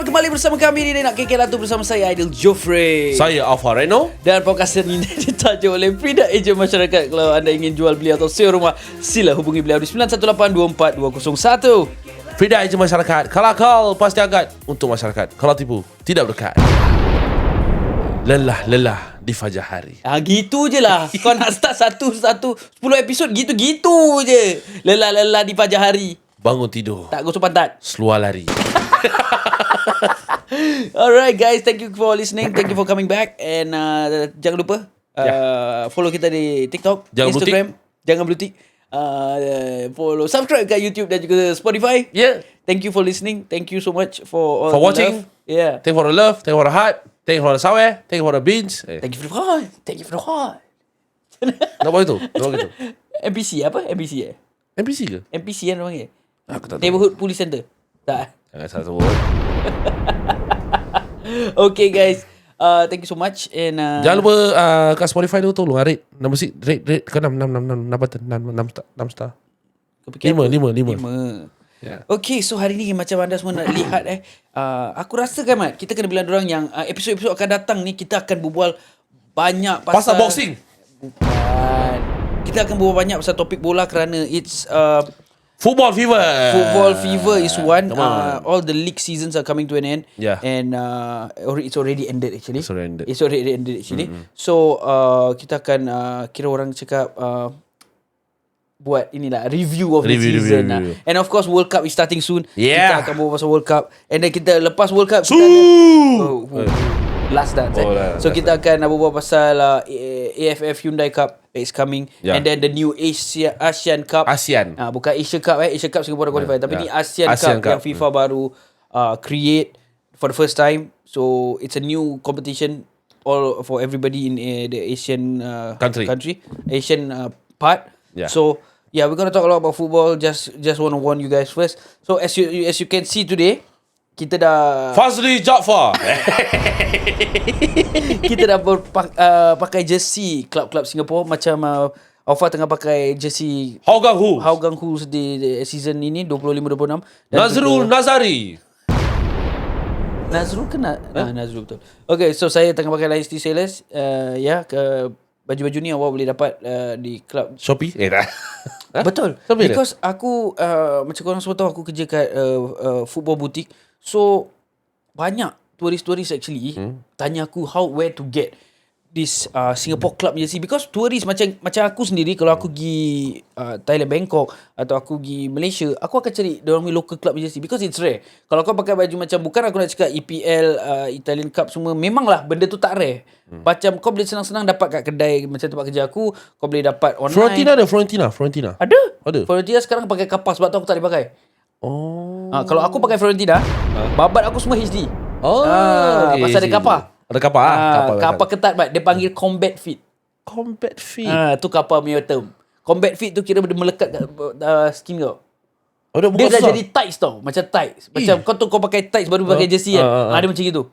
kembali bersama kami di Nak KK Latu bersama saya Aidil Jofre. Saya Alfa Reno. Dan podcast ini ditajuk oleh Frida Ejen Masyarakat. Kalau anda ingin jual beli atau sewa rumah, sila hubungi beliau di 918242201. Frida Ejen Masyarakat. Kalau kau pasti agak untuk masyarakat. Kalau tipu, tidak berkat. Lelah di fajar hari. Gitu je lah. Kau nak start 10 episod gitu-gitu je. Lelah di fajar hari. Bangun tidur, Tak gosok pantat. seluar lari. Alright guys, thank you for listening. Thank you for coming back. And jangan lupa follow kita di TikTok, Jangan Instagram. Jangan blutik. Follow, subscribe kat YouTube dan juga Spotify. Yeah. Thank you for listening. Thank you so much for all For the watching. love. Yeah. Thank you for the love. Thank you for the heart. Thank you for the sawe. Thank you for the beans. Thank you for the heart. Thank you for the heart. Nak buat itu? Nak buat itu? NPC apa? NPC NPC ke? NPC kan orang Aku tak tahu. Neighborhood Police Center. Tak. Jangan salah sebut. Okay guys. Thank you so much. And Jangan lupa kat Spotify tu tolong rate. Nama si rate ke 6 star. 5. Yeah. Okay, so hari ni macam anda semua nak lihat aku rasa kan Mat, kita kena bilang dorang yang episod-episod akan datang ni kita akan berbual banyak Pasal boxing. Bukan. Kita akan berbual banyak pasal topik bola kerana it's Football fever. Football fever is one. All the league seasons are coming to an end. Yeah. And it's already ended actually. It's already ended. It's already ended actually. So kita akan kira orang cakap buat inilah review of the season. Review. And of course World Cup is starting soon. Yeah. Kita akan berbual pasal World Cup. And then kita lepas World Cup last dance. So kita akan berbual pasal AFF Hyundai Cup is coming. Yeah. And then the new ASEAN Cup. ASEAN. Bukan Asia Cup Asia Cup Singapore dah qualify. Tapi ni ASEAN Cup yang FIFA baru create for the first time. So it's a new competition all for everybody in the Asian country. Asian part. Yeah. So yeah, we're gonna talk a lot about football. Just want to warn you guys first. So as you can see today, kita dah Fazli Jaafar. kita dah pakai jersey klub-klub Singapore macam Alfa tengah pakai jersey Hougang Hulls di season ini 25-26. Nazrul Nazari. Nazrul kena Nazrul betul. Okay, so saya tengah pakai Leicester Sailors. Baju-baju ni awak boleh dapat di klub Shopee? Tak. Betul. Because aku macam korang semua tahu aku kerja kat football boutique. So banyak tourist actually tanya aku where to get this Singapore club jersey, because tourist macam aku sendiri kalau aku pergi Thailand, Bangkok atau aku pergi Malaysia, aku akan cari diorang punya local club jersey because it's rare. Kalau kau pakai baju macam, bukan aku nak cakap EPL, Italian Cup semua, memanglah benda tu tak rare. Macam kau boleh senang-senang dapat kat kedai macam tempat kerja aku, kau boleh dapat online. Fiorentina. Ada. Ada. Fiorentina sekarang pakai kapas, sebab tu aku tak boleh pakai. Oh. Kalau aku pakai Fiorentina, babat aku semua HD. Okay, pasal ada kapal. Ada kapal. Kapal ketat, Mat. Dia panggil combat fit. Combat fit. Tu kapal punya term. Combat fit tu kira dia melekat kat skin kau. Dia dah jadi tights tau. Macam tights. Macam kau pakai tights baru pakai jersey kan. Dia macam gitu.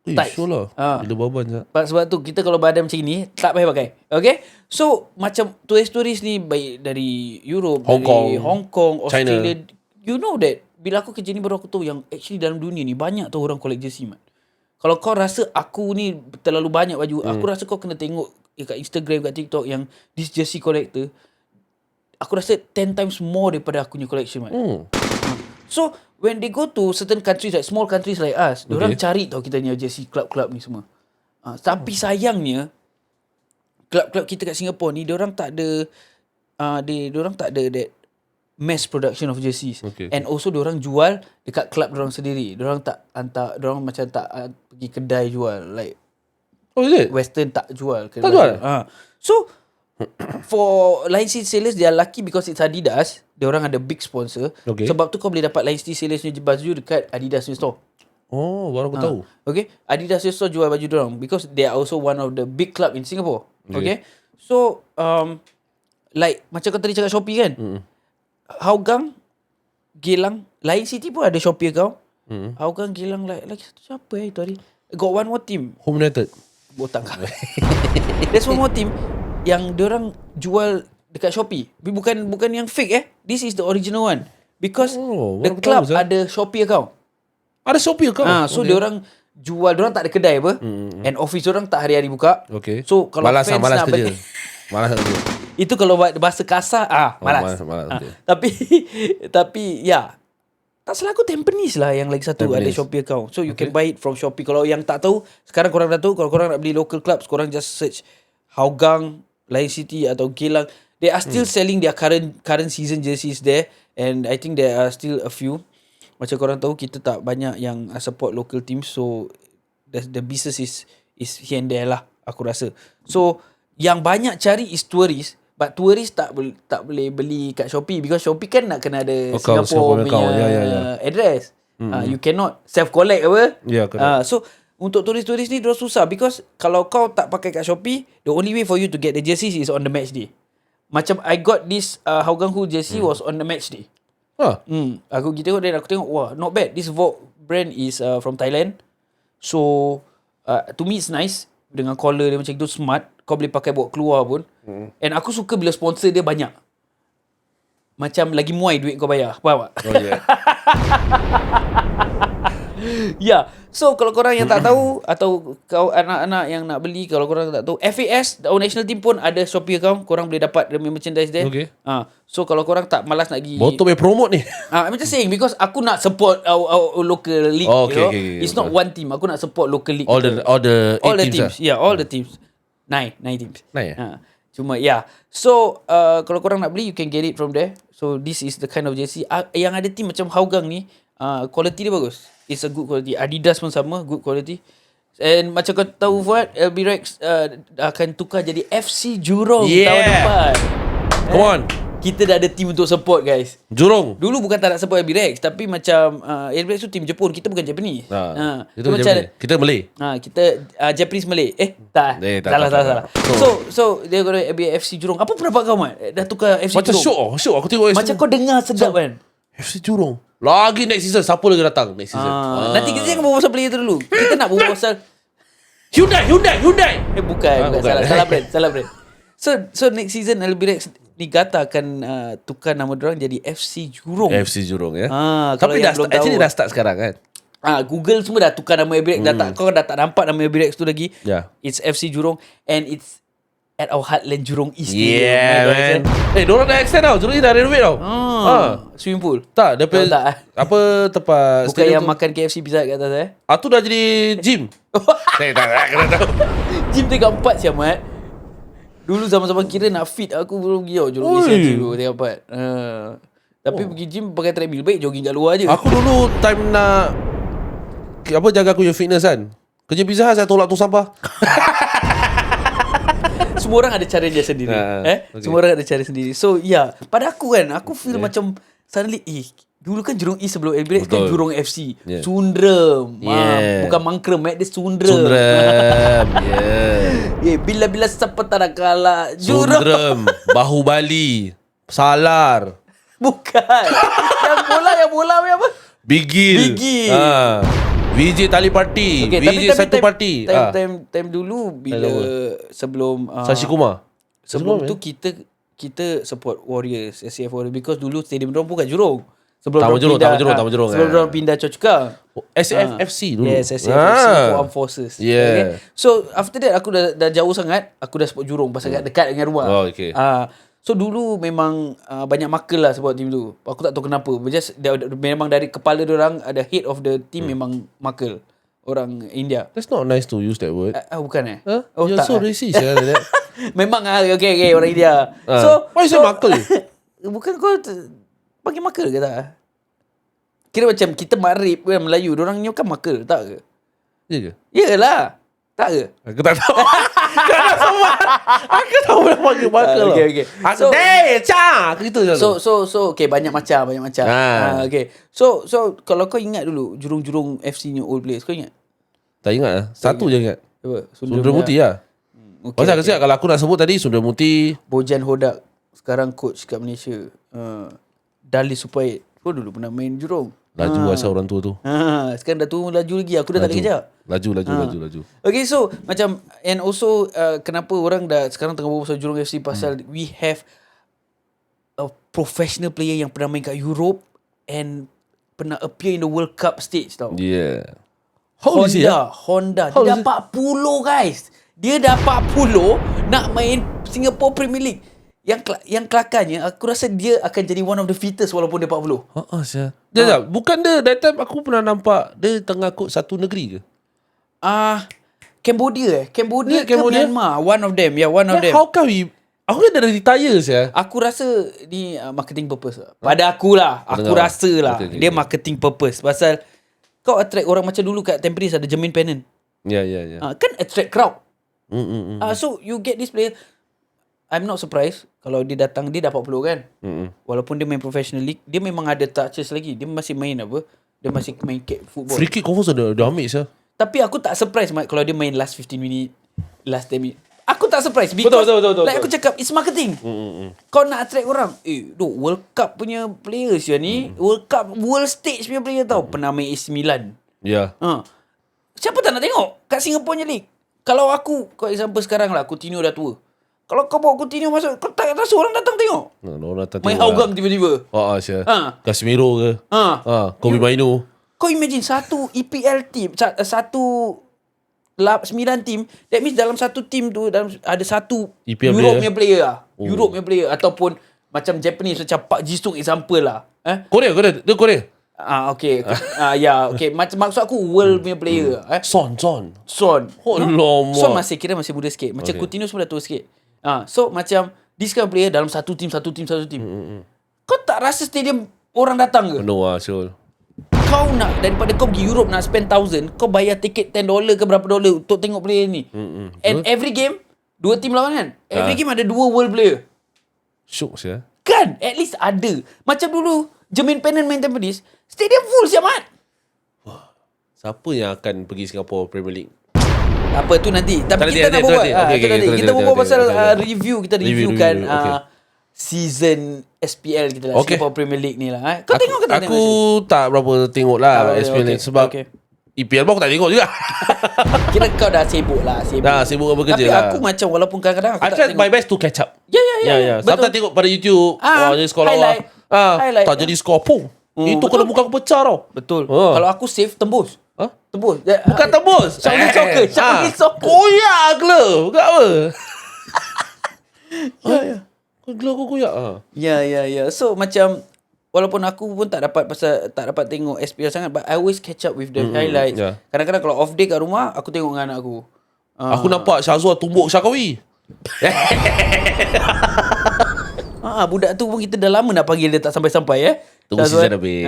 Tights. Sure lah. Bila baban je. Sebab tu kita kalau badan macam ni tak payah pakai. Okay. So macam turis-turis ni baik dari Europe, dari Hong Kong, Australia, China. You know that bila aku kerja ni baru aku tahu yang actually dalam dunia ni banyak tau orang collect jersey, Mat. Kalau kau rasa aku ni terlalu banyak baju, aku rasa kau kena tengok kat Instagram, kat TikTok yang this jersey collector. Aku rasa 10 times more daripada aku punya collection, Mat. So when they go to certain countries, like small countries like us, diorang cari tau kita punya jersey club-club ni semua. Tapi sayangnya club-club kita kat Singapore ni diorang tak ada diorang tak ada that mass production of jerseys. And also diorang jual dekat club diorang sendiri. Diorang tak hantar, diorang macam tak pergi kedai jual, like is it? Western tak jual. Tak jual? So for Leicester Sailors, they are lucky because it's Adidas. Diorang ada big sponsor. Sebab tu kau boleh dapat Leicester Sailors punya baju dekat Adidas punya store. Oh, baru aku tahu. Okay, Adidas punya store jual baju diorang because they are also one of the big club in Singapore. Okay. So like macam kau tadi cakap Shopee kan, Hougang, Geylang, Lion City pun ada Shopee account. Hougang, Geylang, lagi satu siapa itu hari? Got one more team. Home United. Botak. There's one more team yang diorang jual dekat Shopee. Tapi bukan yang fake This is the original one. Because the club ada Shopee account. Ada Shopee account. So dia orang jual, dia orang tak ada kedai apa. And office dia orang tak hari-hari buka. Okay. So kalau malas fans malas nak kerja. beli, Malas kerja. itu kalau bahasa kasar malas. Malas kerja. Tapi ya, tak salah aku Tampines lah yang lagi satu ada Shopee account. So you can buy it from Shopee. Kalau yang tak tahu, sekarang korang dah tahu. Kalau korang nak beli local clubs, korang just search Hougang, Lion City atau Geylang. They are still selling their current season jerseys there. And I think there are still a few. Macam korang tahu, kita tak banyak yang support local teams. So the business is here and there lah, aku rasa. So yang banyak cari is tourist. But tourist tak boleh beli kat Shopee, because Shopee kan nak kena ada Singapore punya address. You cannot self-collect apa. So untuk turis-turis ni dia susah, because kalau kau tak pakai kat Shopee, the only way for you to get the jerseys is on the match day. Macam I got this Hougang Hull jersey was on the match day. Aku tengok, wah, not bad. This Vogue brand is from Thailand. So to me it's nice. Dengan collar dia macam itu, smart. Kau boleh pakai bawa keluar pun. And aku suka bila sponsor dia banyak. Macam lagi muai duit kau bayar. Faham tak? Oh yeah. Ya. So kalau korang yang tak tahu, atau kau anak-anak yang nak beli, kalau korang tak tahu, FAS, our national team pun ada Shopee account. Korang boleh dapat merchandise there. Okay. So kalau korang tak malas nak pergi, Motor boleh promote ni. I'm just saying, because aku nak support our local league. Okay. It's not one team. Aku nak support local league. All the teams. Yeah, all the teams. Nine teams. Cuma so kalau korang nak beli, you can get it from there. So this is the kind of jersey yang ada team macam Hougang ni. Quality dia bagus. It's a good quality. Adidas pun sama, good quality. And macam kau tahu Fuad, LB Rex akan tukar jadi FC Jurong tahun depan. Come on. Kita dah ada team untuk support, guys. Jurong. Dulu bukan tak nak support LB Rex, tapi macam LB Rex tu team Jepun, kita bukan Japanese. Itu macam kita Malay. Kita Japanese Malay. Tak. Salah. So dia kata FC Jurong. Apa pendapat kau, Mat? Dah tukar FC Jurong. Macam syok aku tengok. Macam kau dengar sedap kan? FC Jurong. Lagi next season, siapa lagi datang next season? Nanti kita jangan berbual pasal player tu dulu. Kita nak berbual pasal Hyundai. Bukan. Salah brand. So next season LB Rex Niigata akan tukar nama diorang jadi FC Jurong. FC Jurong ya. Tapi dah start sekarang kan. Google semua dah tukar nama LB Rex. Kau dah tak nampak nama LB Rex tu lagi. It's FC Jurong, and it's at our heartland Jurong East. Man. Diorang dah extend tau. Jurong East dah renovate tau. Swimming pool. Tak, apa tempat bukan yang tu makan KFC pizza kat atas tu dah jadi gym. Tak kena tahu. Gym tingkat 4 siap, Mat. Dulu zaman-zaman kira nak fit, aku belum pergi Jurong East dulu tingkat 4. Tapi pergi gym pakai treadmill, baik jogging kat luar je. Aku dulu time nak jaga aku punya fitness kan. Kerja Pizza Hut saya tolak tong sampah. Semua orang ada cara dia sendiri. Semua orang ada cara sendiri. So pada aku kan, aku feel macam suddenly dulu kan Jurong East sebelum LB Rex kan Jurong FC. Sundrem. Bukan Mangkrem, dia Sundrem. Bila-bila siapa tak nak kalah Jurong. Sundrem, Bahu Bali, Salar. Bukan. yang bola apa? Bigil. VJ Tali Party, VJ Satu Party. Time dulu bila sebelum Sashikuma. Sebelum tu kita support Warriors, SCF Warriors, because dulu stadium dorang pun kat Jurong. Sebelum Jurong. Sebelum dorang pindah Choa Chu Kang. SCFFC dulu. Yes, SCFFC for Armed Forces. Okay. So after that aku dah jauh sangat, aku dah support Jurong pasal dekat dengan rumah. So dulu memang banyak makal lah support team tu. Aku tak tahu kenapa. Memang dari kepala diorang, ada head of the team memang makal. Orang India. That's not nice to use that word. Bukan You're tak, so racist. Memang okay, orang India. Why is it makal? Bukan kau panggil makal ke tak? Kira macam kita marip kan Melayu, diorang ni kan makal, tak ke? Ya ke? Yalah. Tak ke? Aku tak tahu. Aku tahu nak panggil makal. Okay. So okay, banyak macam. Okay. So kalau kau ingat dulu Jurong FC ni old players, kau ingat? Tak ingat lah. Satu je ingat. Apa? Sundramuti lah. Pasal aku cakap, kalau aku nak sebut tadi Sundramuti, Bojan Hodak, sekarang coach kat Malaysia. Dali Supait, kau dulu pernah main Jurong. Laju asal orang tua tu. Sekarang dah tu laju lagi. Aku dah tak ada kejap. Laju. Okay, so macam, and also kenapa orang dah sekarang tengah berbual pasal Jurong FC, pasal we have a professional player yang pernah main kat Europe and pernah appear in the World Cup stage tau. Yeah. How old is he? Honda. Dia dah 40 guys. Dia dah 40 nak main Singapore Premier League. Yang kelakarnya, aku rasa dia akan jadi one of the fittest walaupun dia 40. Sekejap. Bukan dia, that time aku pernah nampak dia tengah kod satu negeri ke? Cambodia ke Myanmar. One of them. One of them. How come aku kan dah retire saya. Aku rasa ni marketing purpose lah. Pada aku lah. Aku rasa lah. Okay. Dia marketing purpose. Pasal kau attract orang macam dulu kat Tampines ada Jermaine Pennant. Ya. Kan attract crowd. So you get this player. I'm not surprised kalau dia datang, dia dapat 40 kan. Walaupun dia main professional league, dia memang ada touches lagi. Dia masih main apa? Dia masih main football. Free kick confirm dah ambil saya. Tapi aku tak surprise kalau dia main last 15 minit, last 10 minit. Aku tak surprise because betul. Like aku cakap, it's marketing. Kau nak attract orang. World Cup punya players ya ni. World Cup, world stage punya player tau. Pernah main AC Milan. Ya. Siapa tak nak tengok kat Singapore punya league? Kalau aku, for example sekarang lah, Coutinho dah tua. Kalau kau bawa Coutinho masuk, kau tak rasa orang datang tengok? Orang datang main Hougang tiba-tiba. Casemiro ke? Kobe Mainu. Kau imagine satu EPL team, satu 9 team, that means dalam satu team tu ada satu EPL Europe punya player lah. Europe punya player ataupun macam Japanese macam Park Ji-sung example lah. Korea. Okay. Okay. Maksud aku world punya player. Son. Son masih muda sikit. Macam Coutinho semua dah tua sikit. So macam this kind of player dalam satu team. Kau tak rasa stadium orang datang ke? Penuh lah, sure. Kau nak, daripada kau pergi Europe nak spend $1,000, kau bayar tiket $10 ke berapa dolar untuk tengok player ni. And every game 2 team lawan kan. Every game ada 2 world player. Syuk saya. Kan? At least ada. Macam dulu Jermaine Pennant main Tampines, stadium full siap mat. Siapa yang akan pergi Singapore Premier League? Apa tu nanti. Tapi kita nak buat. Kita buat pasal review. Kita reviewkan season SPL kita lah. Singapore Premier League ni lah. Kau tengok ke tak? Aku tak berapa tengok lah SPL ni. Sebab EPL pun aku tak tengok juga. Kira kau dah sibuk lah. Sibuk bekerja tapi lah. Tapi aku macam walaupun kadang-kadang aku I try my best to catch up. Ya. Sometimes tengok pada YouTube. Jadi sekolah highlight. Tak jadi skor pun. Itu kalau muka aku pecah tau. Betul. Kalau aku save tembus. Tembus. Bukan tembus. Shaolin Soccer. Koyak ke? Bukan apa? Kau koyak. Ya. So macam walaupun aku pun tak dapat tengok SPL sangat, but I always catch up with the highlights. Kadang-kadang kalau off day kat rumah, aku tengok dengan anak aku. Aku nampak Syazwa tumbuk Syakawi. Budak tu pun kita dah lama nak panggil dia tak sampai-sampai Tunggu season habis.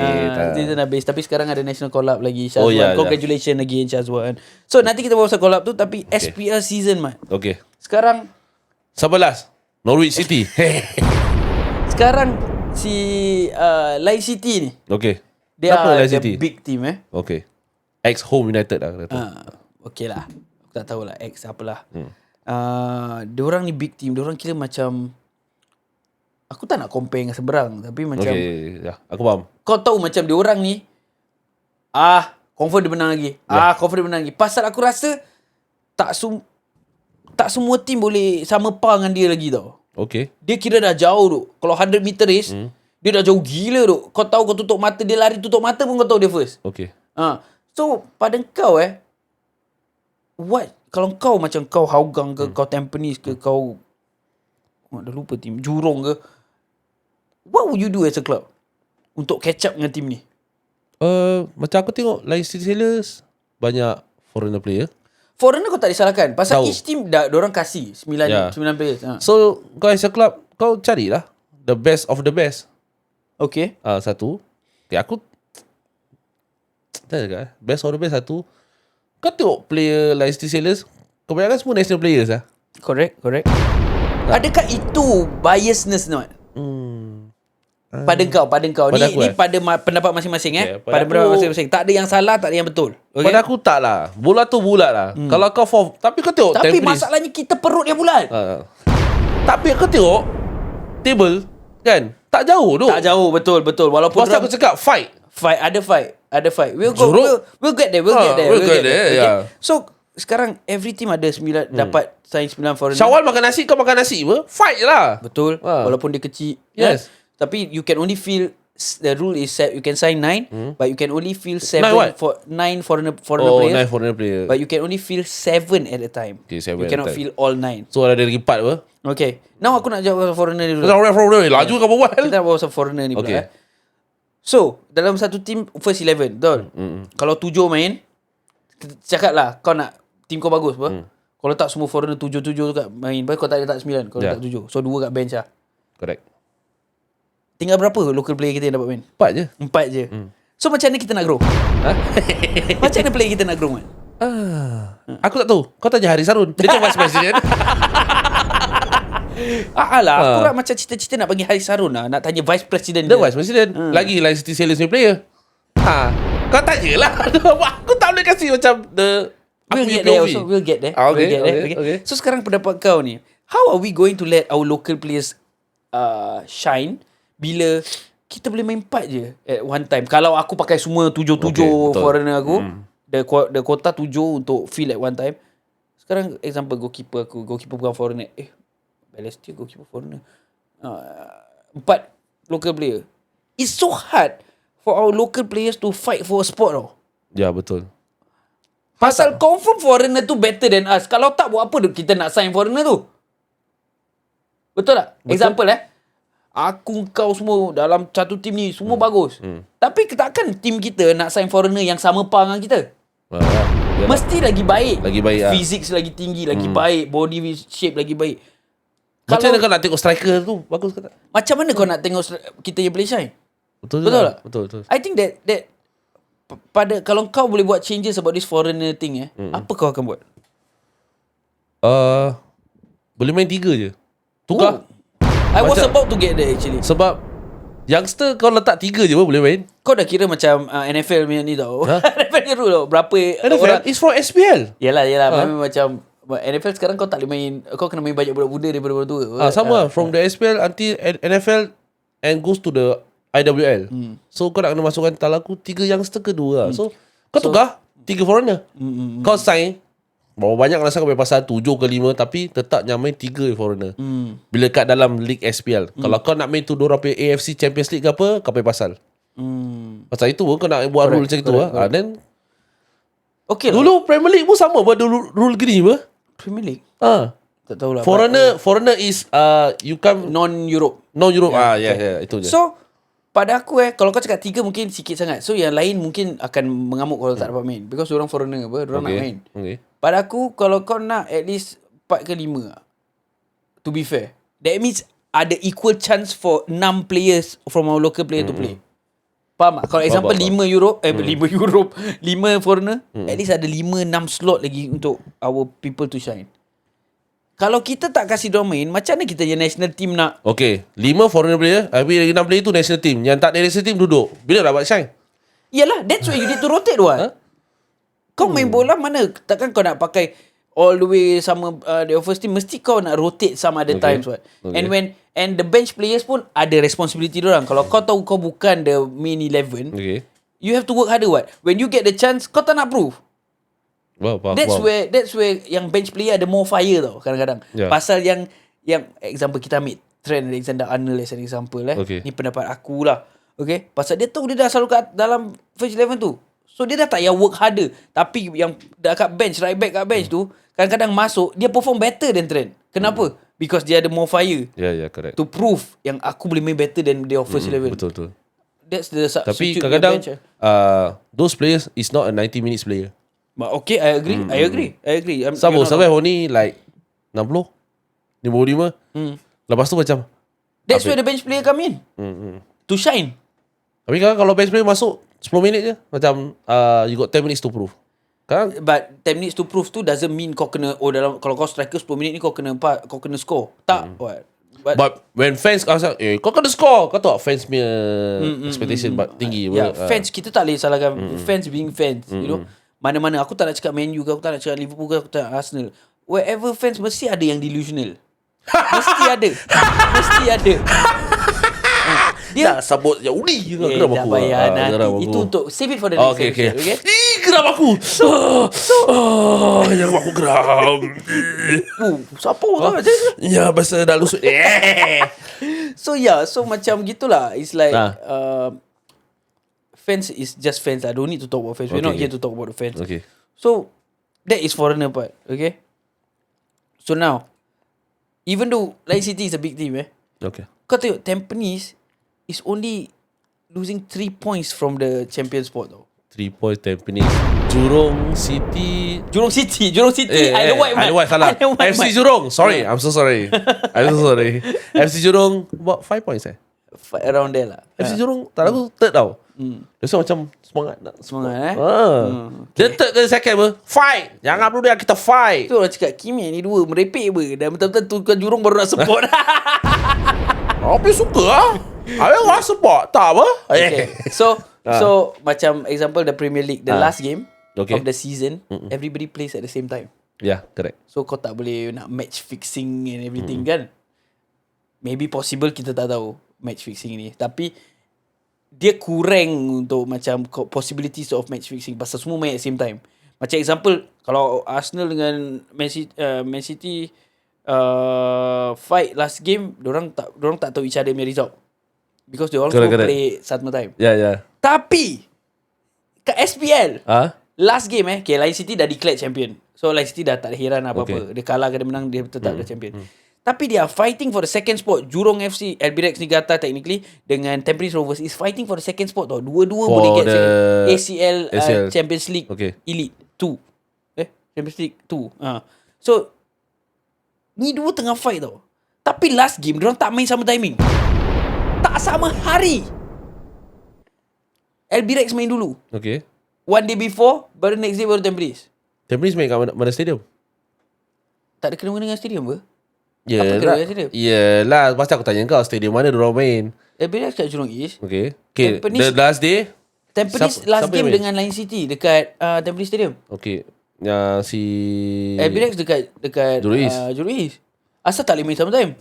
Season habis. Tapi sekarang ada national collab lagi, Syazwan. Congratulations again Syazwan. So nanti kita bawa pasal collab tu. Tapi SPL season mat. Okay. Sekarang 11 Norwich City. Sekarang si Leicester City ni. Okay. Dia Leicester the City? big team Okay. Ex-Home United lah kata. Okay lah. Aku tak tahulah ex apalah. Diorang ni big team. Diorang kira macam, aku tak nak compare dengan seberang, tapi macam aku faham. Kau tahu macam diorang ni confirm dia menang lagi. Confirm dia menang lagi. Pasal aku rasa tak semua team boleh sama par dengan dia lagi tau. Okay. Dia kira dah jauh tu. Kalau 100 meter race, dia dah jauh gila tu. Kau tahu kau tutup mata, dia lari tutup mata pun kau tahu dia first. Okay. So pada kau what kalau kau macam kau Hougang ke, kau Tampines ke, kau dah lupa team Jurong ke, what would you do as a club untuk catch up dengan team ni? Macam aku tengok Leicester Sailors banyak foreigner player. Foreigner kau tak disalahkan. Pasal each team diorang kasih 9 players. So kau as a club, kau carilah the best of the best. Okay. Satu. Okay, aku tak cakap best of the best satu. Kau tengok player Leicester Sailors, kebanyakan semua national players lah. Correct. Adakah itu biasness not? Pada kau ni pada pendapat masing-masing pada pendapat masing-masing. Tak ada yang salah, tak ada yang betul. Okay? Pada aku tak lah. Bola tu bulat lah. Kalau kau form, tapi kau tengok tapi Tampines, masalahnya kita perut dia bulat. tapi kau tengok table kan tak jauh tu. Tak jauh, betul. Walaupun pasal aku cakap ada fight. We'll get there. yeah. So sekarang every team ada 9 dapat sign 9 foreigner. Syawal makan nasi, kau makan nasi apa? Fight lah. Betul. Walaupun dia kecil. Yes. Tapi you can only feel the rule is set, you can sign 9, but you can only fill 7 what? for 9 foreigner Oh, players. 9 foreigner player. But you can only fill 7 at a time. Okay, 7 you at a cannot time. fill all 9. So ada lagi 4 apa? Okay. Now aku nak jawab foreigner dulu. Foreigner. Laju kau berbual. Kita nak bawa pasal foreigner ni pula. Okay. So, dalam satu team first 11, betul? Kalau 7 main, cakap lah kau nak team kau bagus apa? Kau letak semua foreigner 7-7 tu kat main. Baik kau tak letak 9, kau letak 7. So 2 kat bench lah. Correct. Tinggal berapa local player kita yang dapat main? 4 je. 4 je. So macam mana kita nak grow? Macam mana player kita nak grow man? Aku tak tahu. Kau tanya Haris Harun. Dia kan vice president. Alah, aku nak macam cita-cita nak panggil Haris Harun lah. Nak tanya vice president Dia vice president. Lagi City Sailors ni player. Kau tanya lah. Aku tak boleh kasih macam We'll get there also. We'll get there. Okay. So sekarang pendapat kau ni, how are we going to let our local players shine bila kita boleh main 4 je at one time? Kalau aku pakai semua 7-7 foreigner aku, the quota 7 untuk fill at one time. Sekarang example goalkeeper bukan foreigner. Balestier goalkeeper foreigner. 4 local player. It's so hard for our local players to fight for a spot tau. Ya, betul. Pasal confirm foreigner tu better than us. Kalau tak, buat apa kita nak sign foreigner tu? Betul tak? Betul. Example aku kau semua dalam satu team ni semua bagus. Tapi takkan team kita nak sign foreigner yang sama par dengan kita? Mesti lagi baik. Physics lagi tinggi, lagi baik, body shape lagi baik. Macam mana kau nak tengok striker tu bagus ke tak? Macam mana kau nak tengok kita yang play shine? Betul tak? Betul. I think that kalau kau boleh buat changes about this foreigner thing apa kau akan buat? Boleh main 3 je. Tukar. I was about to get there actually. Sebab youngster kau letak 3 je pun boleh main. Kau dah kira macam NFL punya ni tau. NFL ni rule tau. Berapa NFL orang is for SPL. Yalah macam NFL sekarang kau tak boleh main. Kau kena main banyak budak muda daripada budak tua. Sama from the SPL until NFL and goes to the IWL. So kau nak kena masukkan talaku 3 youngster ke 2 lah. So kau tukar 3 foreigner. Kau sign berapa banyak rasa kau main pasal 7 ke 5 tapi tetap yang main 3 foreigner. Bila kat dalam League SPL. Kalau kau nak main tu diorang punya AFC Champions League ke apa, kau main pasal. Pasal itu kau nak buat rule macam itu lah. Then okay dulu Premier League pun sama buat rule gini apa? Premier League? Tak tahulah. Foreigner is you come non-Europe. Yeah, itu je. So pada aku kalau kau cakap 3 mungkin sikit sangat. So yang lain mungkin akan mengamuk kalau tak dapat main. Because orang foreigner orang nak main. Okay. Pada aku kalau kau nak at least 4 ke 5 to be fair, that means ada equal chance for 6 players from our local player to play. Faham tak? Kalau example 5 Europe 5 foreigner, at least ada 5-6 slot lagi untuk our people to shine. Kalau kita tak kasih diorang main, macam mana kita je national team nak? Okay, 5 foreigner player, habis lagi 6 player tu national team. Yang tak national team duduk. Bila dapat shine? Yalah, that's why you need to rotate what? Kau main bola mana? Takkan kau nak pakai all the way sama the first team. Mesti kau nak rotate some other times what? And the bench players pun ada responsibility diorang. Kalau kau tahu kau bukan the main 11, you have to work harder what? When you get the chance, kau tak nak prove. That's where yang bench player ada more fire tau kadang-kadang. Pasal yang example kita ambil Trent Alexander-Arnold as an example Ni pendapat aku lah. Okay, pasal dia tahu dia dah selalu kat dalam first 11 tu. So dia dah tak payah work harder. Tapi yang kat bench, right back kat bench tu, kadang-kadang masuk dia perform better than Trent. Kenapa? Because dia ada more fire. Yeah, correct. To prove yang aku boleh main better than their first 11. Betul. That's the tapi kadang-kadang those players is not a 90 minutes player. But okay, I agree. Sampai ni like 60 55. Lepas tu macam that's where the bench player come in. To shine. Tapi kalau bench player masuk 10 minit je, macam you got 10 minutes to prove. But 10 minutes to prove tu doesn't mean kau kena dalam kalau kau striker 10 minit ni kau kena score. Tak. But when fans kau kena score, kau tahu fans punya expectation tinggi. Fans kita tak boleh salahkan fans being fans, you know. Mana-mana aku tak nak cakap Man U ke, aku tak nak cakap Liverpool ke, aku tak nak Arsenal. Wherever fans mesti ada yang delusional. Mesti ada. Dia sabut Yahudi geram aku. Tak payah nanti. Itu untuk save it for the next episode. Okay? Geram aku. Yang aku geram. Siapa orang macam tu? Ya, pasal dah lusut. So macam gitulah. It's like fans is just fans. I don't need to talk about fans. We're not here to talk about the fans. Okay. So that is foreigner part. Okay. So now, even though Lion City is a big team, Okay. kau tengok Tampines is only losing 3 points from the champion spot tau. 3 points Tampines. Jurong City. I know what salah. FC Jurong. Sorry, I'm so sorry. FC Jurong about 5 points around there lah. FC Jurong tak lagu third tau. Dia macam semangat nak. Dia third ke second apa? Fight. Jangan perlu dia kita fight. Tu orang cakap Kimi ni dua merepek ber. Dan betul-betul tukar Jurong baru nak support. Apa suka ah? Habis orang support tak apa? Okay. So macam example the Premier League, the last game of the season, everybody plays at the same time. Yeah, correct. So kau tak boleh nak match fixing and everything kan. Maybe possible, kita tak tahu match fixing ni. Tapi dia kurang untuk macam possibilities of match fixing pasal semua main at the same time. Macam example, kalau Arsenal dengan Man City fight last game, dorang tak tahu each other punya result. Because they all play satu time. Yeah. Tapi kat SPL last game okay, Lion City dah declared champion. So Lion City dah tak ada heran apa-apa. Dia kalah ke dia menang, dia tetap dah champion. Tapi dia fighting for the second spot. Jurong FC, LBRX Niigata technically dengan Tampines Rovers is fighting for the second spot tau. Dua-dua boleh get ACL Champions League Elite 2. Champions League 2. So ni dua tengah fight tau. Tapi last game diorang tak main sama timing. Tak sama hari. LBRX main dulu. Okay. One day before, baru next day baru Tampines. Tampines main kat mana stadium? Tak ada kena-mena dengan stadium ke? Yelah, pasti aku tanya kau stadium mana diorang main. LBRX kat Jurong East. Okay. The last day Tampines last game dengan Lion City dekat Tampines Stadium. Okay. Yang si LBRX dekat Jurong East. Asal tak boleh main sama time?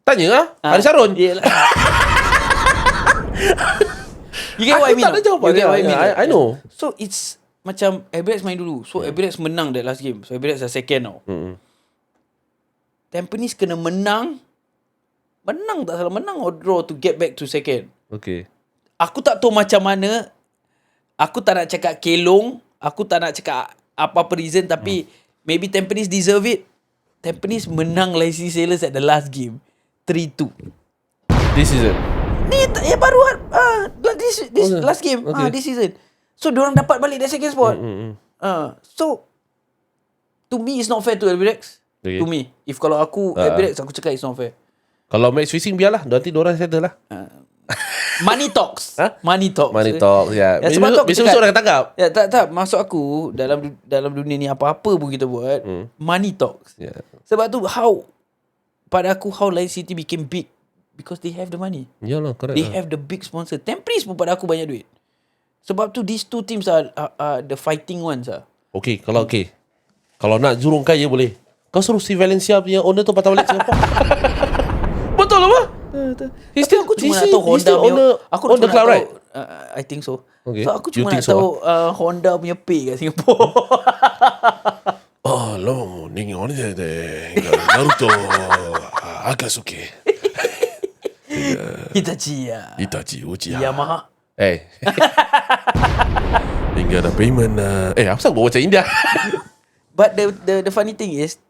Tanya lah. Ada Sarun. Yelah. You get what I mean? Tak ada jawapan. I know. So it's macam LBRX main dulu. So LBRX menang that last game. So LBRX dah second now. Tampines kena menang tak salah, menang or draw to get back to second. Okay. Aku tak tahu macam mana. Aku tak nak cakap kelong. Aku tak nak cakap apa-apa reason. Tapi maybe Tampines deserve it. Tampines menang Lazy Sailors at the last game 3-2. This season? Ni baru this last game. This season. So diorang dapat balik the second spot. So to me it's not fair to LBRX. Okay. To me, if kalau aku LBRX, aku cakap it's not fair. Kalau match fixing biarlah, nanti diorang settle lah. Money talks. Money talks. Ya. Besok dah tangkap. Ya, tak. Maksud aku dalam dunia ni apa-apa pun kita buat, money talks. Yeah. Sebab tu pada aku how Lion City became big because they have the money. Yalah, correct. They have the big sponsor. Tampines pun pada aku banyak duit. Sebab tu these two teams are the fighting ones ah. Okay, kalau nak Jurong kaya boleh. Kau suruh si Valencia punya owner tu patah balik Singapore. Betul apa? Tapi aku cuma nak tahu Honda punya. Aku on the cloud, right? I think so. Okay. So aku cuma nak tahu Honda punya pay kat Singapore. Lo ningon de Naruto Akatsuki. Itachi Uchiha. Yamaha. Hingga ada payment. Apa sah bawa macam India? But the funny thing is,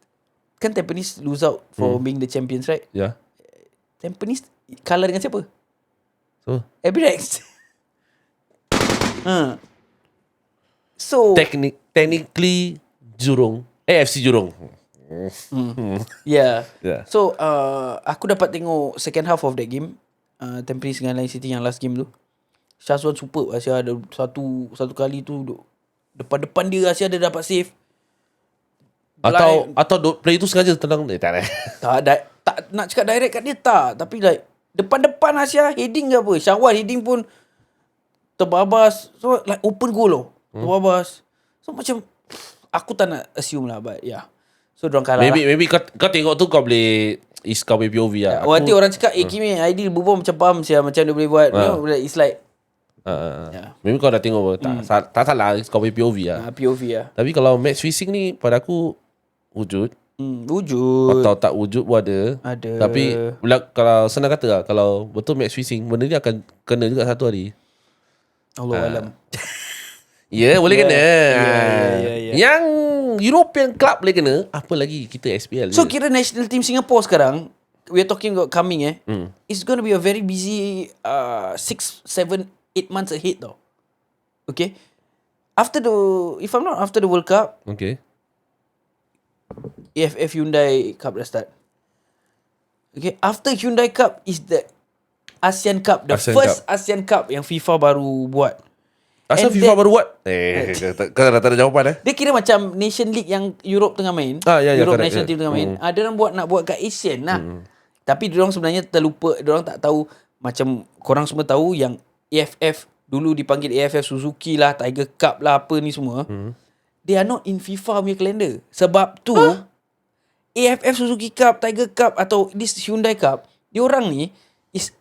kan Tampines lose out for being the champions, right? Yeah. Tampines kalah dengan siapa? So LBRX. So technically Jurong FC Jurong. Yeah. So aku dapat tengok second half of that game, Tampines dengan Lion City yang last game tu. Syazwan superb. Asia ada satu kali tu depan dia Asia dia dapat save. Atau play tu sengaja tenang tak nak cakap direct kat dia tak, tapi like depan Asia heading ke apa, Syawal heading pun terbabas. So like open goal loh. Terbabas. So macam aku tak nak assume lah, but yeah. So dorang kalah. Maybe kau tengok tu kau boleh kau punya POV lah. Nanti orang cakap Kimi ideal berbual macam faham siapa macam dia boleh buat. You know, it's like maybe kau dah tengok tak salah kau punya POV lah. POV lah. Tapi kalau match fixing ni pada aku wujud Wujud. Atau tak wujud pun ada. Tapi kalau senang kata lah, kalau betul match fixing, benda ni akan kena juga satu hari. Allah alam. Ya, boleh kena. Yeah. Yang European club boleh kena, apa lagi kita SPL So je. kira national team Singapore sekarang, we are talking about coming it's going to be a very busy 6, 7, 8 months ahead tau. Okay. After the World Cup, Okay. AFF Hyundai Cup dah start. Okay. After Hyundai Cup is the ASEAN Cup, the first ASEAN Cup yang FIFA baru buat. Asal FIFA baru buat? Kau dah tak ada jawapan Dia kira macam Nation League yang Europe tengah main. Europe correct, National Team tengah main. Dia orang nak buat kat Asian lah. Tapi dia orang sebenarnya terlupa. Dia orang tak tahu, macam korang semua tahu yang AFF dulu dipanggil AFF Suzuki lah, Tiger Cup lah, apa ni semua. They are not in FIFA punya calendar. Sebab tu AFF Suzuki Cup, Tiger Cup atau this Hyundai Cup, dia orang ni is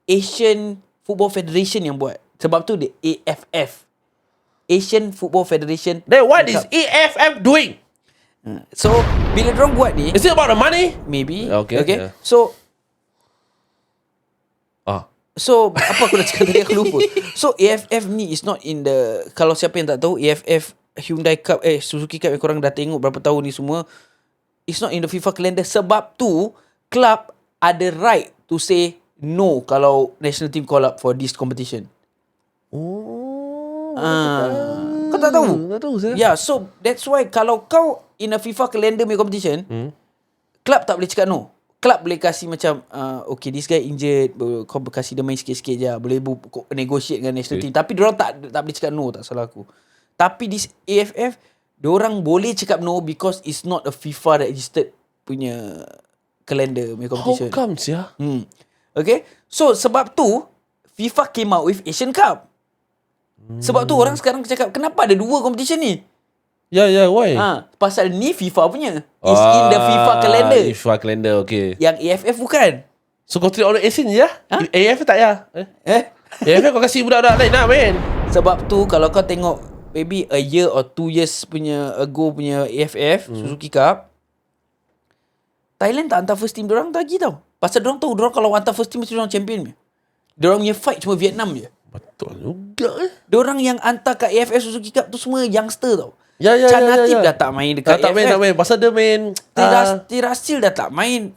Asian Football Federation yang buat. Sebab tu dia AFF, Asian Football Federation. Then what is AFF doing? So bila diorang buat ni, Is it about the money? maybe. Okay. Yeah. So apa aku nak cakap tadi, aku lupa. So AFF ni is not in the, kalau siapa yang tak tahu, AFF Hyundai Cup Suzuki Cup yang korang dah tengok berapa tahun ni semua, it's not in the FIFA calendar. Sebab tu club ada right to say no kalau national team call up for this competition. Kau tak tahu? Tak tahu saya. Yeah, so that's why kalau kau in a FIFA calendar punya competition, club tak boleh cakap no. Club boleh kasih macam okay, this guy injured, kau kasih dia main sikit-sikit je, boleh negotiate dengan national team. Tapi diorang tak boleh cakap no, tak salah aku. Tapi this AFF, diorang boleh cakap no because it's not a FIFA registered punya calendar punya competition. How comes ya? Okay, so sebab tu FIFA came out with Asian Cup. Sebab tu orang sekarang cakap, kenapa ada dua competition ni? Ya, why? Pasal ni FIFA punya. It's in the FIFA calendar. FIFA calendar, okay. Yang AFF bukan. So kau treat all the Asian je ya? AFF tak ya? AFF kau kasih budak-budak lain lah, man. Sebab tu kalau kau tengok maybe a year or 2 years punya ago punya AFF Suzuki Cup, Thailand tak hantar first team diorang lagi tau. Pasal diorang tahu, diorang kalau hantar first team mesti diorang champion je. Diorang punya fight cuma Vietnam je. Betul juga Diorang yang hantar kat AFF Suzuki Cup tu semua youngster tau. Ya. Chan Hatib dah tak main dekat AFF. Tak main. Pasal dia main Tirasil dah tak main.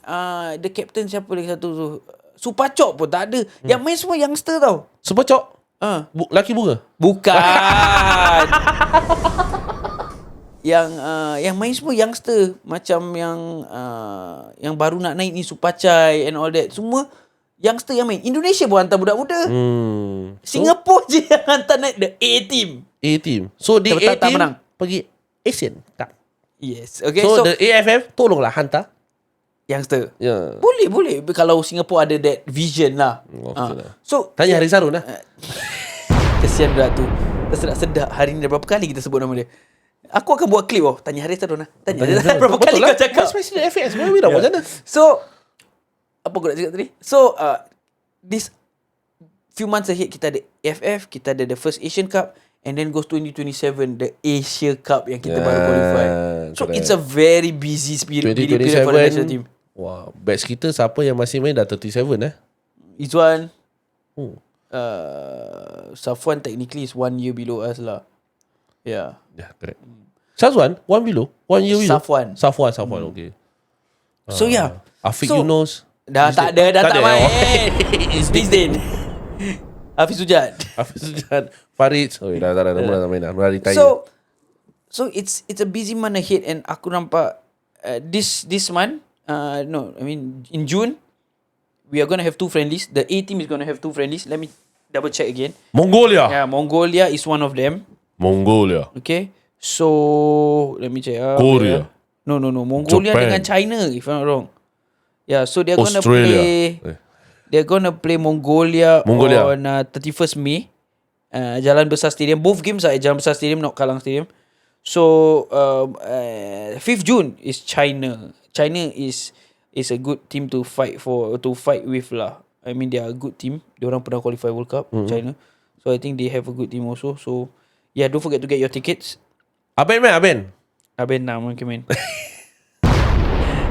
The captain siapa lagi satu tu, Supacok pun tak ada. Yang main semua youngster tau. Super Chok. Laki bunga. Bukan. Yang main semua youngster. Macam yang baru nak naik ni, Supacai and all that. Semua youngster yang main. Indonesia pun hantar budak muda. Singapore je yang hantar naik the A team. So the A tak team menang. pergi Asian Cup. Yes. Okay, So the AFF tolonglah hantar youngster. Ya. Boleh. Kalau Singapore ada that vision lah. So Tanya Haris Harun lah. kesian budak tu. Tersedak-sedak hari ni dah berapa kali kita sebut nama dia. Aku akan buat clip Tanya Haris Harun lah. Tanya berapa kali kau cakap. Especially FX. Macam mana? So apa aku nak cakap tadi? So this few months ahead kita ada AFF, kita ada the first Asian Cup, and then goes 2027 the Asia Cup yang kita baru qualify. So correct. it's a very busy period for the national team. Wah, batch kita siapa yang masih main dah 37 Izwan, Safwan technically is 1 year below us lah. Yeah. Yeah, correct. Syazwan, 1 year below. Safwan, okay. So yeah. Afiq So, Yunus. Dah tak main. Isdin. Hafiz Sujan. Farid. Dah main dah. Dah retire. So it's a busy month ahead, and aku nampak this month, in June we are going to have 2 friendlies. The A team is going to have 2 friendlies. Let me double check again. Mongolia. Yeah, Mongolia is one of them. Okay. So let me check. Korea. No. Mongolia Japan. dengan China, if I'm not wrong. Yeah, so they're gonna Australia. play. They're gonna play Mongolia. On 31st May. Jalan Besar Stadium. Both games are at Jalan Besar Stadium, not Kallang Stadium. So 5th June is China. China is a good team to fight with lah. I mean, they are a good team. Diorang pernah qualify World Cup, China. So I think they have a good team also. So yeah, don't forget to get your tickets. Aben. Aben nak main.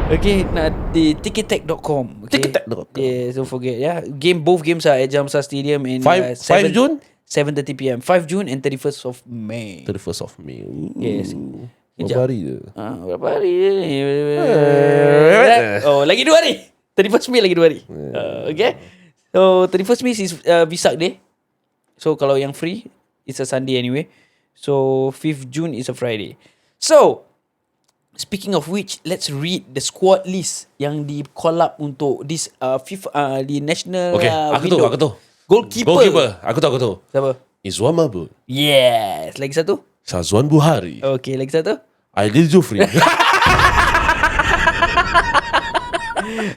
Okay, di tickettech.com. Okay. Tickettech.com. Yes, don't forget. Yeah, both games are at Jamsar Stadium in 5 June, 7:30 PM. 5 June and 31st of May. 31st of May. Yes. Berapa hari je? Berapa hari ni? Oh, lagi 2 hari. 31st May lagi 2 hari. Okay. So 31st May is Vesak Day. So kalau yang free, it's a Sunday anyway. So 5th June is a Friday. So speaking of which, let's read the squad list yang di call up untuk this FIFA di national Okay, aku tahu. Goalkeeper. Aku tahu. Siapa? Izwan Mabul. Yes. Lagi satu? Shazwan Buhari. Okay, lagi satu? Aidil Jufri.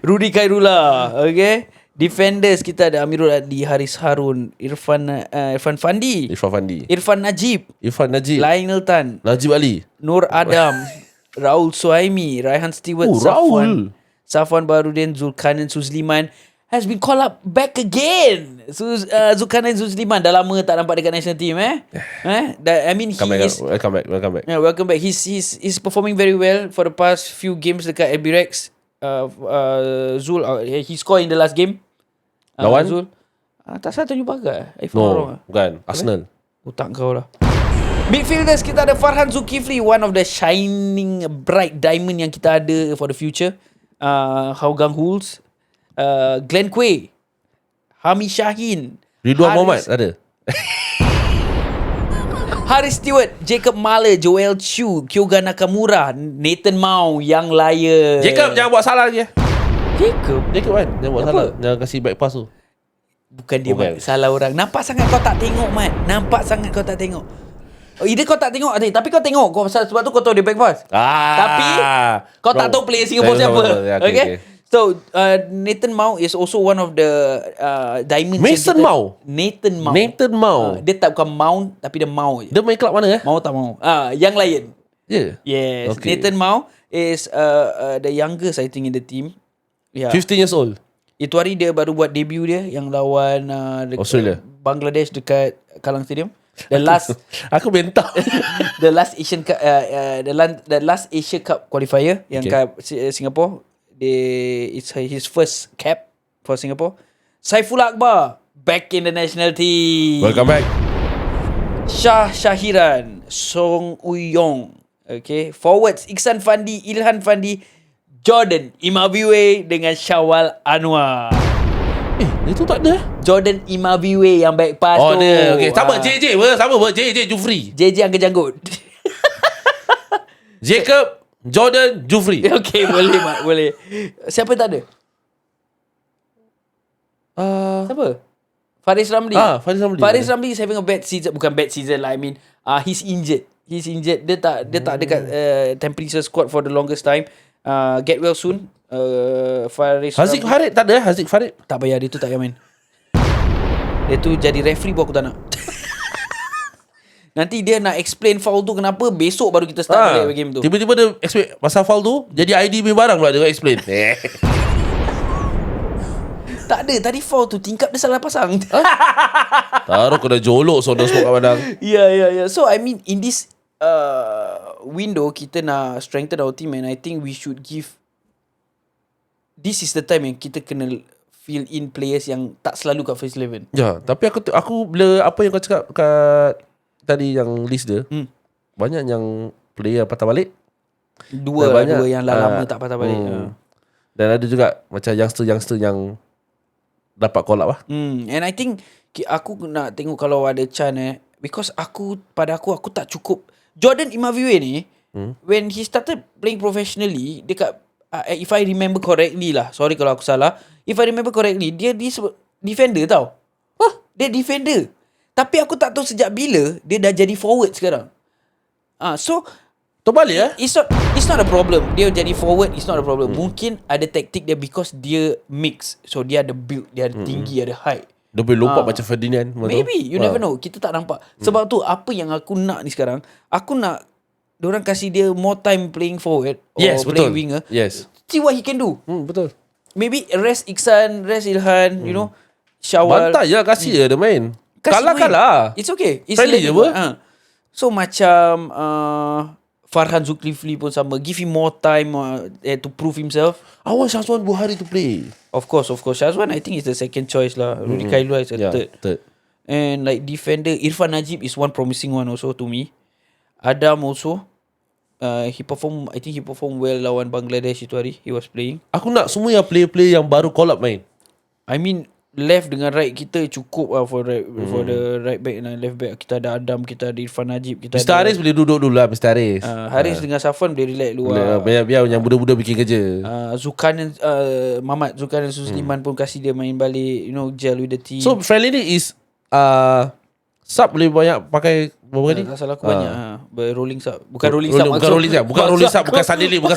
Rudy Khairullah. Okay. Defenders kita ada Amirul Adli, Haris Harun, Irfan Fandi, Irfan Najib, Lionel Tan, Najib Ali, Nur Adam, Raul Suhaimi, Raihan Stewart, Safwan Barudin, Zulkarnain Suzliman has been called up back again. Zulkarnain Suzliman dah lama tak nampak dekat national team I mean welcome back. Yeah, welcome back. He's performing very well for the past few games dekat Albirex. Zul he scored in the last game. Lawan Zul tak salah Tanjung Pagar. Bukan Arsenal. Tak kau lah. Midfielders kita ada Farhan Zulkifli, one of the shining bright diamond yang kita ada for the future. Hougang Hulls, Glenn Quay, Hami Shahin, Ridwan Mohamed ada. Haris Stewart, Jacob Mahler, Joel Chu, Kyoga Nakamura, Nathan Mau, Yang Lion. Jacob jangan buat salah lagi. Jacob kan jangan buat salah. Jangan kasih back pass tu. Bukan dia salah orang. Nampak sangat kau tak tengok, Mat. Either kau tak tengok, tapi kau tengok. Sebab tu kau tahu dia back pass. Tapi kau tak tahu player Singapore siapa. Okay? So Nathan Mau is also one of the diamonds. Nathan Mau. Dia tak bukan Mount, tapi dia Mau je. Dia main club mana Mau tak Mau. Young Lion. Yes. Okay. Nathan Mau is the youngest I think in the team. 15 years old. Itu hari dia baru buat debut dia yang lawan Australia, Bangladesh dekat Kallang Stadium. The last aku bentak. The last Asian Cup the last Asia Cup qualifier yang kat Singapore. It's his first cap for Singapore. Saifullah Akbar back in the national team. Welcome back. Shah Shahiran, Song Uyong. Okay, forwards Iksan Fandi, Ilhan Fandi, Jordan Imabiwe dengan Syawal Anwar. Itu tak ada. Jordan Imabiwe yang back pass tu. Dia. Okay, sama JJ Jufri. JJ Angka Janggut. Jacob Jordan Jufri. Okay, boleh Mat, boleh. Siapa tak ada? Siapa? Faris Ramli. Faris Ramli is having a bad season. Bukan bad season lah, I mean he's injured. Dia tak dekat Tampines squad for the longest time. Get well soon. Haziq Farid tak ada. Haziq Farid tak payah, dia tu tak payah main. Dia tu jadi referee pun aku tak nak. Nanti dia nak explain foul tu kenapa, besok baru kita start balik game tu. Tiba-tiba dia explain pasal foul tu, jadi ID punya barang pula dia explain. Tak ada, tadi foul tu tingkap dia salah pasang. Taruh kena jolok soda smoke kat badan. Yeah. So I mean in this window kita nak strengthen our team, and I think we should give, this is the time yang kita kena fill in players yang tak selalu kat first 11. Ya, tapi aku bila apa yang kau cakap kat tadi yang list dia, banyak yang player patah balik. Dua yang lama tak patah balik. Dan ada juga macam youngster yang dapat call up lah. And I think aku nak tengok kalau ada chance because pada aku tak cukup. Jordan Imaviwe ni when he started playing professionally dekat if I remember correctly lah, sorry kalau aku salah, if I remember correctly, dia defender tau. Dia defender. Tapi aku tak tahu sejak bila dia dah jadi forward sekarang. So terbalik it's not a problem. Dia jadi forward, it's not a problem. Mungkin ada taktik dia because dia mix. So dia ada build, dia ada tinggi, ada height. Dia boleh lompat macam Ferdinand. Maybe, you never know. Kita tak nampak. Sebab tu apa yang aku nak ni sekarang, aku nak diorang kasih dia more time playing forward or playing winger. Yes. See what he can do. Betul. Maybe rest Iksan, rest Ilhan, you know, Syawal. Bantai je kasih dia main. Kalah. It's okay. It's friendly je apa? So macam Farhan Zulkifli pun sama. Give him more time to prove himself. I want Syazwan Buhari to play. Of course. Syazwan I think is the second choice lah. Rudy Kailua is the third. And like defender, Irfan Najib is one promising one also to me. Adam also. I think he performed well lawan Bangladesh itu hari. He was playing. Aku nak semua yang player-player yang baru call up main. I mean left dengan right kita cukup for the right back dan left back. Kita ada Adam, kita ada Irfan Najib, kita Mr. Haris boleh duduk dulu lah, Mr. Haris. Haris dengan Safwan boleh relax luar. Biar yang budak-budak bikin kerja. Zulkarnain Zulkarnain Susliman pun kasih dia main balik, gel with the team. So friendly ni is sub boleh banyak pakai berapa kali? Tak salah aku banyak rolling sub. Bukan rolling sub. Bukan Sunday League. Bukan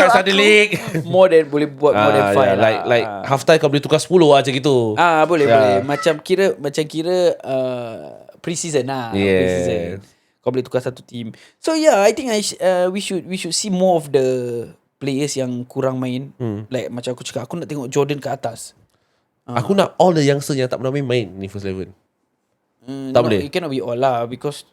Sunday League. Boleh buat more than 5 lah. Like half time kau boleh tukar 10 macam gitu. Boleh. Macam kira pre-season lah. Yeah. Pre-season. Kau boleh tukar satu team. So yeah, I think we should see more of the players yang kurang main. Like macam aku cakap, aku nak tengok Jordan ke atas. Aku nak all the youngsters yang tak pernah main ni first 11. Tak boleh. It cannot be all lah, because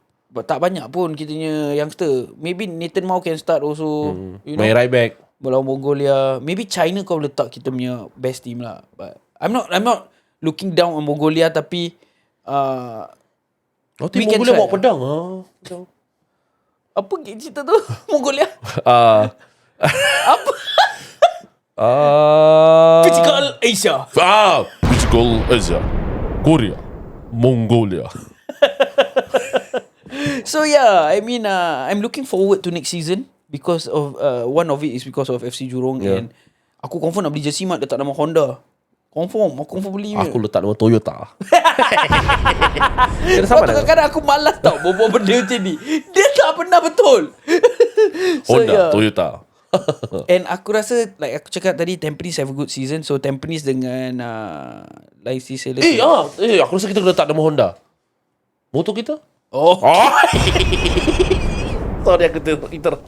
tak banyak pun kitanya youngster. Maybe Nathan Mau can start also. Main right back. Bola Mongolia. Maybe China kau letak kita punya best team lah. But I'm not looking down on Mongolia, tapi Tim Mongolia bawa pedang. apa cerita tu? Mongolia? Apa? Physical Asia. Physical Asia. Korea. Mongolia. So yeah, I mean I'm looking forward to next season because of one of it is because of FC Jurong, and aku confirm nak beli jersey mat letak nama Honda. Confirm beli. Aku letak nama Toyota. Kadang-kadang aku malas tau buat benda macam ni. Dia tak pernah betul. Honda, Toyota. And aku rasa, like aku cakap tadi, Tampines have a good season. So Tampines dengan Leicester Sailors. Aku rasa kita kena letak nama Honda. Motor kita? Sorry aku terlalu.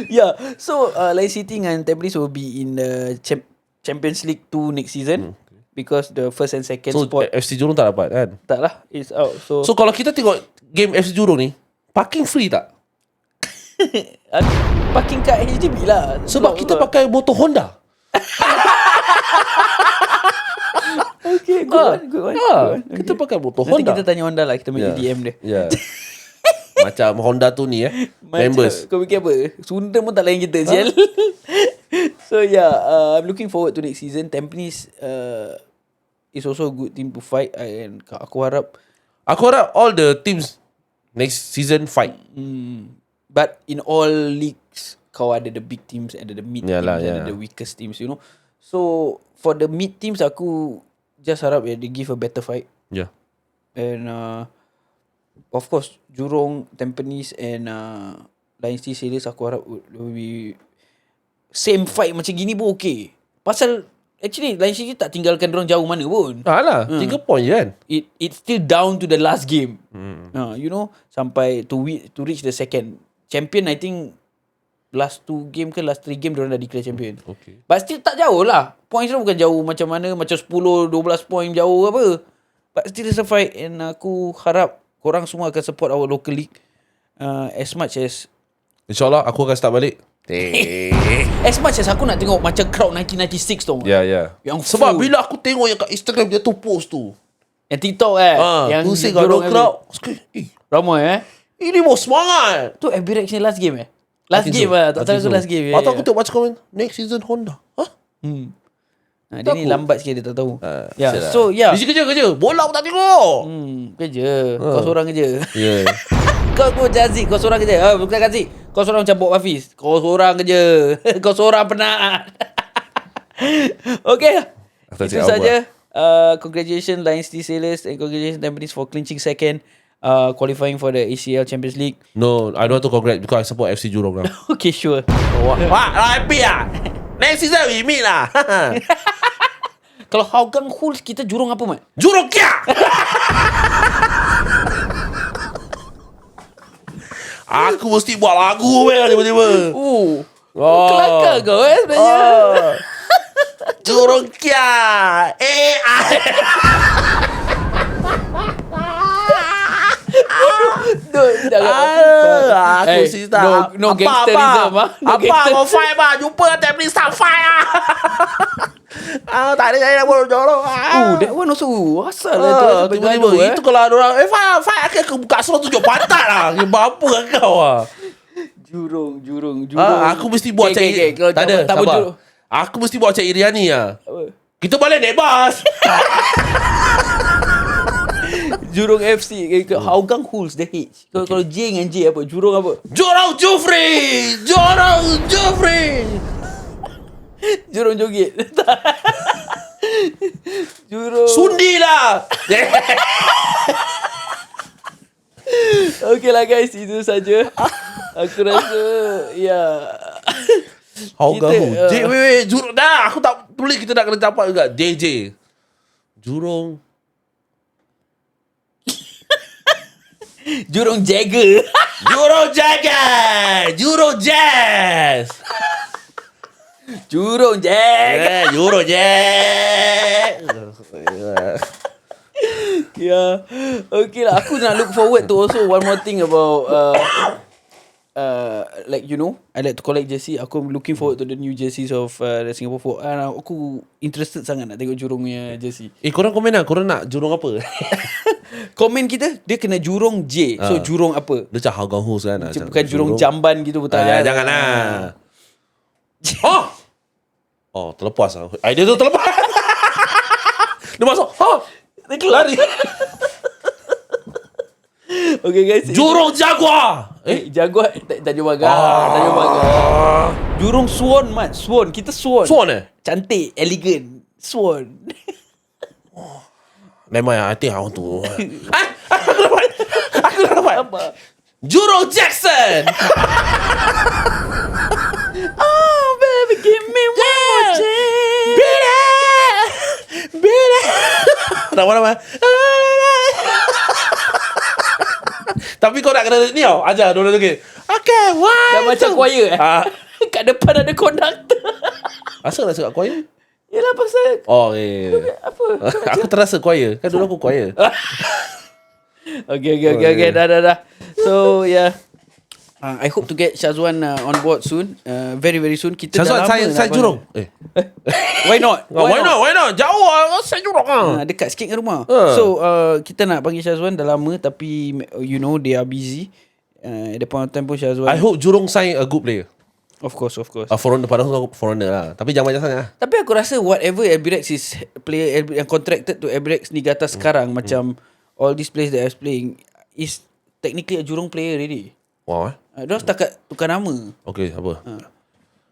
Yeah. So Leicester City dengan Tampines will be in the Champions League 2 next season. Because the first and second spot. So FC Jurong tak dapat kan? Tak lah, it's out. So kalau kita tengok game FC Jurong ni, parking free tak? Parking kat HDB lah. Sebab kita pakai motor Honda. Okay, good one. Kita pakai motor Nanti Honda. kita tanya Honda lah. Kita main DM dia. Yeah. Macam Honda tu ni members. Kau fikir apa? Sunda pun tak lain kita sial. So yeah, I'm looking forward to next season. Tampines is also a good team to fight, and aku harap all the teams next season fight. But in all leagues, kau ada the big teams, ada the mid teams, ada the weakest teams, So for the mid teams, aku just harap they give a better fight. Yeah. And of course, Jurong, Tampines and Leicester Sailors, aku harap will be same fight macam gini pun okay. Pasal actually Leicester tak tinggalkan diorang jauh mana pun. Alah, 3 point je kan. It's still down to the last game. Sampai to reach the second champion. I think last 2 game ke last 3 game diorang dah declare champion. Okay. But still tak jauh lah. Points dia bukan jauh macam mana, macam 10-12 point jauh apa. But still it's a fight, and aku harap korang semua akan support our local league as much as, InsyaAllah aku akan start balik. as much as aku nak tengok macam crowd 1996 tau. Yeah. Yang sebab full. bila aku tengok yang kat Instagram dia tu post tu, yang TikTok yang pusing kalau crowd ramai ini mau semangat. Tu FB Reaction last game last game lah. Tak tahu tu last game. Atau aku tengok macam komen next season Honda. Dia ni lambat sikit, dia tak tahu. Sialah. So Busy kerja. Bola aku tak tengok. Kerja. Kau seorang kerja. Yeah. Kau Jazik, kau seorang kerja. Bukan Jazik, kau seorang macam Bob Hafiz. Kau seorang kerja. Kau seorang penat. Okay, itu saja. Congratulations Leicester Sailors, and congratulations Tampines for clinching second, qualifying for the ACL Champions League. No, I don't want to congrat because I support FC Jurong now. Okay, sure. Wah, happy lah. Next season we meet lah. Kalau Hougang Hulls, kita Jurong apa, Mat? Jurong Kia. Aku mesti buat lagu tiba-tiba. Kelakar kau sebenarnya. Jurong Kia. Aku sih tak. No gangsterism Apa mau fight bah? Jumpa Tampines Star fight tak ada saya nak jorok. That one also asal lah tu sampai tiba-tiba gaduh. itu kalau ada orang fight aku buka surat tunjuk pantat lah. Apa kau Jurong. Aku mesti buat cak. Tak ada, sabar. Aku mesti buat cak Iriani lah. Kita balik naik bas. Jurong FC Hougang Hulls the H. Kalau J dengan J apa? Jurong apa? Jurong Jufri. Jurong Joget. Jurong Sundi lah. Okay lah guys, itu saja. Aku rasa Hougang Kita, Hulls. Wait, Jurong dah. Aku tak boleh, kita nak kena capai juga. DJ Jurong Jagger. Jurong Jazz. Jurong Jazz. Okay lah. Aku nak look forward to also one more thing about like I like to collect jersey. Aku looking forward to the new jerseys of the Singapore folk. Aku interested sangat nak tengok Jurong punya jersey. Korang komen lah. Korang nak Jurong apa? Komen kita dia kena Jurong J. So Jurong apa? Dia macam Hougang Hulls kan. Bukan Jurong Jamban gitu betul. Janganlah. Terlepas lah. Idea tu terlepas. Dia masuk. Dia lari. Okay guys. Jurong Jaguar. Jaguar Tanjung Pagar. Jurong Swan, Mat. Swan. Kita Swan. Cantik, elegant. Swan. Never mind, I think I want to. Aku dah dapat. Apa? Jurong Jackson. Oh baby, give me one more chance. Bila. Nama. Tapi kau nak kena ni tau. Ajar dua lagi. Okay, one. Dah macam choir kat depan ada konduktor. Asal nak cakap choir? Yelah pasal apa? Aku terasa choir. Kan dulu aku choir. Okay, dah. So I hope to get Syazwan on board soon. Very very soon. Kita Syazwan, dah lama saya Jurong. Why not? Why not? Jauh lah. Saya Jurong lah. Dekat sikit dengan rumah. So kita nak panggil Syazwan dah lama. Tapi they are busy. At the point of time pun Syazwan, I hope Jurong sign a good player. Of course. Foreigner, padahal foreigner lah. Tapi jangan banyak sangat lah. Tapi aku rasa whatever Albirex is player yang contracted to Albirex Niigata sekarang, macam all these players that are playing is technically a Jurong player already. Wow. Diorang setakat tukar nama. Okay, apa?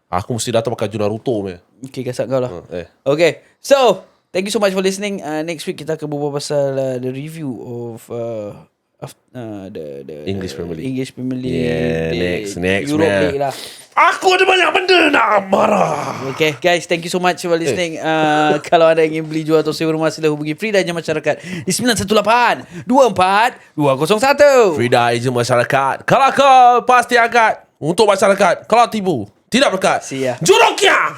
Aku mesti datang pakai Naruto punya. Okay, kasar kau lah. Okay, so thank you so much for listening. Next week kita akan berbual pasal the review of the English Premier League. English Premier League. Yeah, next Europe man. League lah. Aku ada banyak benda nak marah. Okay guys, thank you so much for listening. Kalau anda ingin beli, jual atau sewa rumah, sila hubungi Frida Ejen Masyarakat di 918 24 201. Frida Ejen Masyarakat. Kalau kau pasti angkat untuk masyarakat. Kalau tibu tidak berkat. See ya. Jurong Kia.